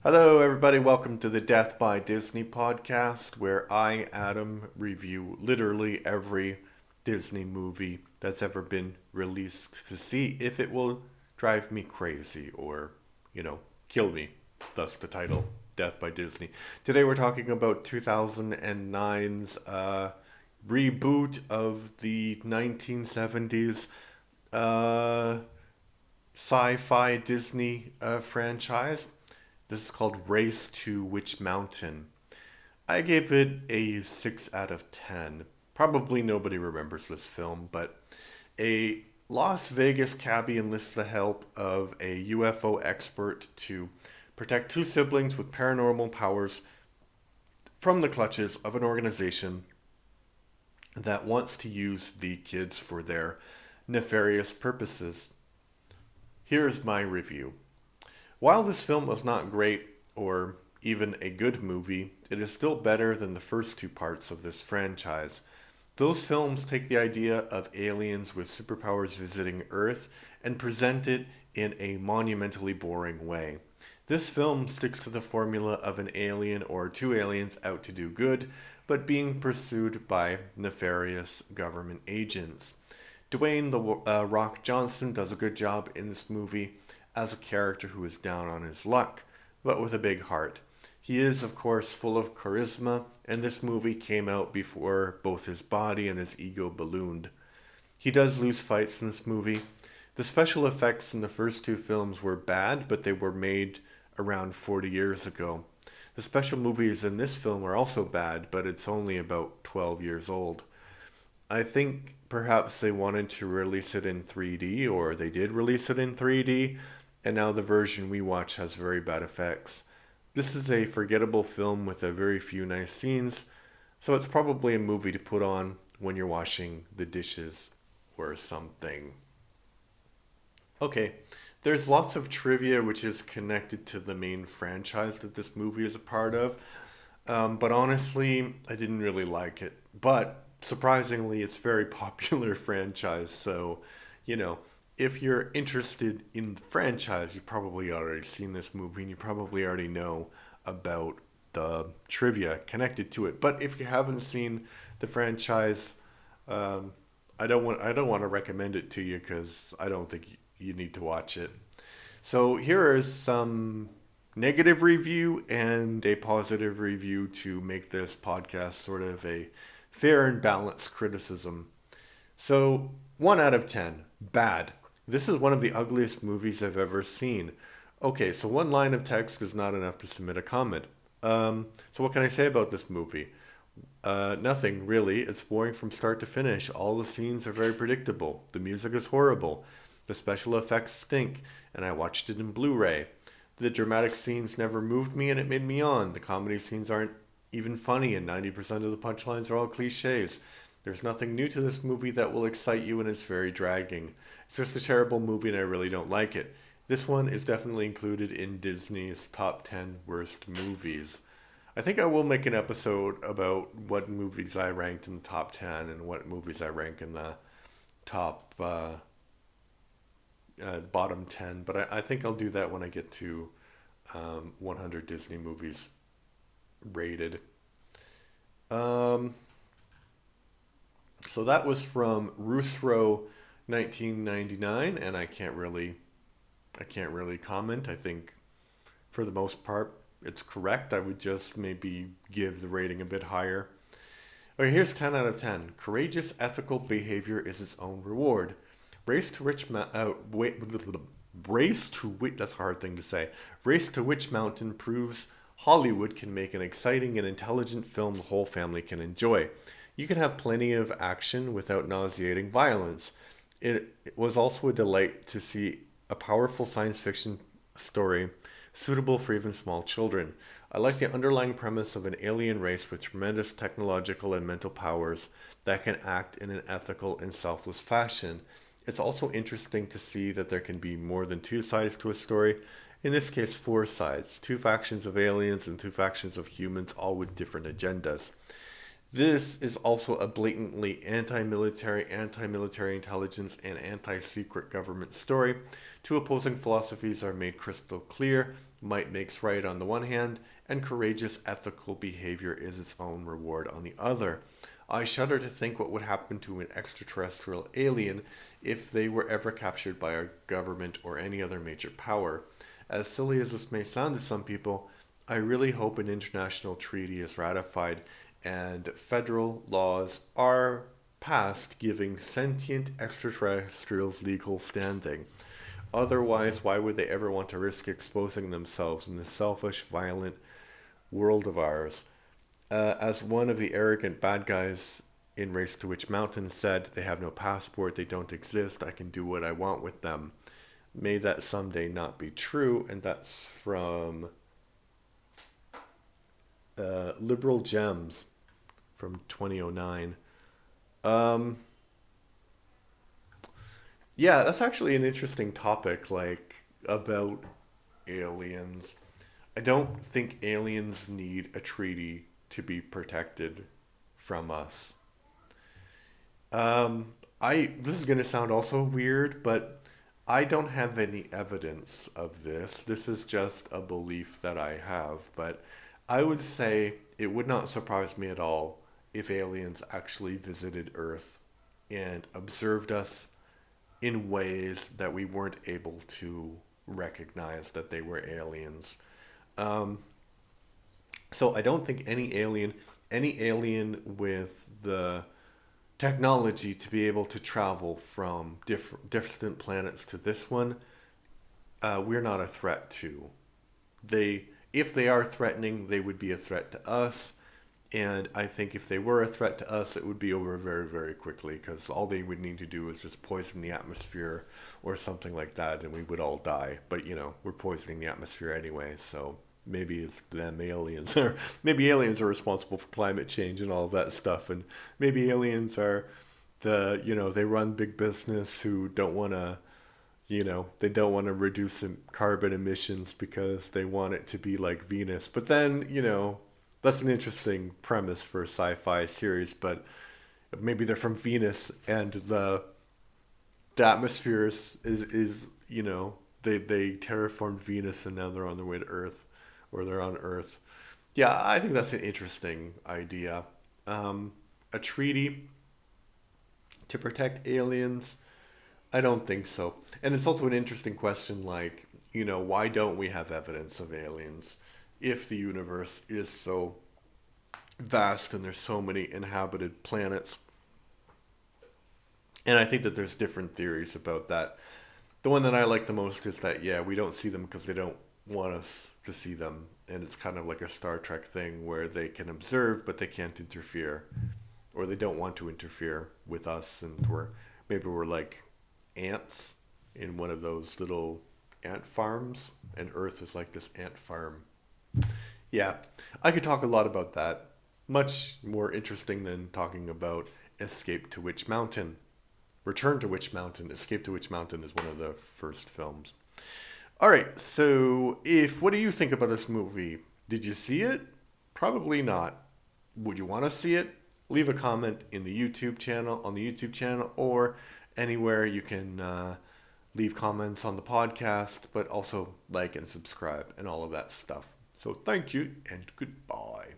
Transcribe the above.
Hello, everybody. Welcome to the Death by Disney podcast, where I, Adam, review literally every Disney movie that's ever been released to see if it will drive me crazy or, kill me. Thus the title, Death by Disney. Today we're talking about 2009's reboot of the 1970s uh, sci-fi Disney franchise. This is called Race to Witch Mountain. I gave it a 6 out of 10. Probably nobody remembers this film, but a Las Vegas cabbie enlists the help of a UFO expert to protect two siblings with paranormal powers from the clutches of an organization that wants to use the kids for their nefarious purposes. Here's my review. While this film was not great or even a good movie, it is still better than the first two parts of this franchise. Those films take the idea of aliens with superpowers visiting Earth and present it in a monumentally boring way. This film sticks to the formula of an alien or two aliens out to do good, but being pursued by nefarious government agents. Dwayne The Rock Johnson does a good job in this movie as a character who is down on his luck, but with a big heart. He is, of course, full of charisma, and this movie came out before both his body and his ego ballooned. He does lose fights in this movie. The special effects in the first two films were bad, but they were made around 40 years ago. The special movies in this film are also bad, but it's only about 12 years old. I think perhaps they wanted to release it in 3D, or they did release it in 3D, and now the version we watch has very bad effects. This is a forgettable film with a very few nice scenes, so it's probably a movie to put on when you're washing the dishes or something. Okay, there's lots of trivia which is connected to the main franchise that this movie is a part of, but honestly, I didn't really like it. But surprisingly, it's a very popular franchise, so, if you're interested in the franchise, you've probably already seen this movie and you probably already know about the trivia connected to it. But if you haven't seen the franchise, I don't want to recommend it to you because I don't think you need to watch it. So here is some negative review and a positive review to make this podcast sort of a fair and balanced criticism. So 1 out of 10, bad. This is one of the ugliest movies I've ever seen. Okay, so one line of text is not enough to submit a comment. So what can I say about this movie? Nothing, really. It's boring from start to finish. All the scenes are very predictable. The music is horrible. The special effects stink, and I watched it in Blu-ray. The dramatic scenes never moved me, and it made me yawn. The comedy scenes aren't even funny, and 90% of the punchlines are all cliches. There's nothing new to this movie that will excite you, and it's very dragging. It's just a terrible movie, and I really don't like it. This one is definitely included in Disney's top 10 worst movies. I think I will make an episode about what movies I ranked in the top 10 and what movies I rank in the top bottom 10, but I think I'll do that when I get to 100 Disney movies rated. So that was from Roosro 1999, and I can't really comment. I think for the most part it's correct. I would just maybe give the rating a bit higher. Okay, here's 10 out of 10. Courageous ethical behavior is its own reward. Race to Witch that's a hard thing to say. Race to Witch Mountain proves Hollywood can make an exciting and intelligent film the whole family can enjoy. You can have plenty of action without nauseating violence. It was also a delight to see a powerful science fiction story suitable for even small children. I like the underlying premise of an alien race with tremendous technological and mental powers that can act in an ethical and selfless fashion. It's also interesting to see that there can be more than two sides to a story. In this case, 4 sides. 2 factions of aliens and 2 factions of humans, all with different agendas. This is also a blatantly anti-military intelligence, and anti-secret government story. Two opposing philosophies are made crystal clear. Might makes right on the one hand, and courageous ethical behavior is its own reward on the other. I shudder to think what would happen to an extraterrestrial alien if they were ever captured by our government or any other major power. As silly as this may sound to some people, I really hope an international treaty is ratified and federal laws are passed giving sentient extraterrestrials legal standing. Otherwise, why would they ever want to risk exposing themselves in this selfish, violent world of ours? As one of the arrogant bad guys in Race to Witch Mountain said, they have no passport, they don't exist, I can do what I want with them. May that someday not be true, and that's from Liberal Gems from 2009. Um, yeah, that's actually an interesting topic, like about aliens. I don't think aliens need a treaty to be protected from us. I This is going to sound also weird, but I don't have any evidence of this. This is just a belief that I have, but I would say it would not surprise me at all if aliens actually visited Earth and observed us in ways that we weren't able to recognize that they were aliens. Um, so I don't think any alien with the technology to be able to travel from distant planets to this one, we're not a threat to. If they are threatening, they would be a threat to us. And I think if they were a threat to us, it would be over very, very quickly because all they would need to do is just poison the atmosphere or something like that, and we would all die. But we're poisoning the atmosphere anyway, so maybe it's them aliens are maybe aliens are responsible for climate change and all of that stuff, and maybe aliens are they run big business who don't want to they don't want to reduce carbon emissions because they want it to be like Venus. But then, that's an interesting premise for a sci-fi series, but maybe they're from Venus and the atmosphere is they terraformed Venus and now they're on their way to Earth, or they're on Earth. Yeah, I think that's an interesting idea. A treaty to protect aliens? I don't think so. And it's also an interesting question, like, why don't we have evidence of aliens if the universe is so vast and there's so many inhabited planets? And I think that there's different theories about that. The one that I like the most is that, yeah, we don't see them because they don't want us to see them. And it's kind of like a Star Trek thing where they can observe, but they can't interfere. Or they don't want to interfere with us. And maybe we're like ants in one of those little ant farms. And Earth is like this ant farm. Yeah, I could talk a lot about that. Much more interesting than talking about Escape to Witch Mountain. Return to Witch Mountain. Escape to Witch Mountain is one of the first films. All right, so what do you think about this movie? Did you see it? Probably not. Would you want to see it? Leave a comment in the YouTube channel, on the YouTube channel, or anywhere you can leave comments on the podcast, but also like and subscribe and all of that stuff. So thank you and goodbye.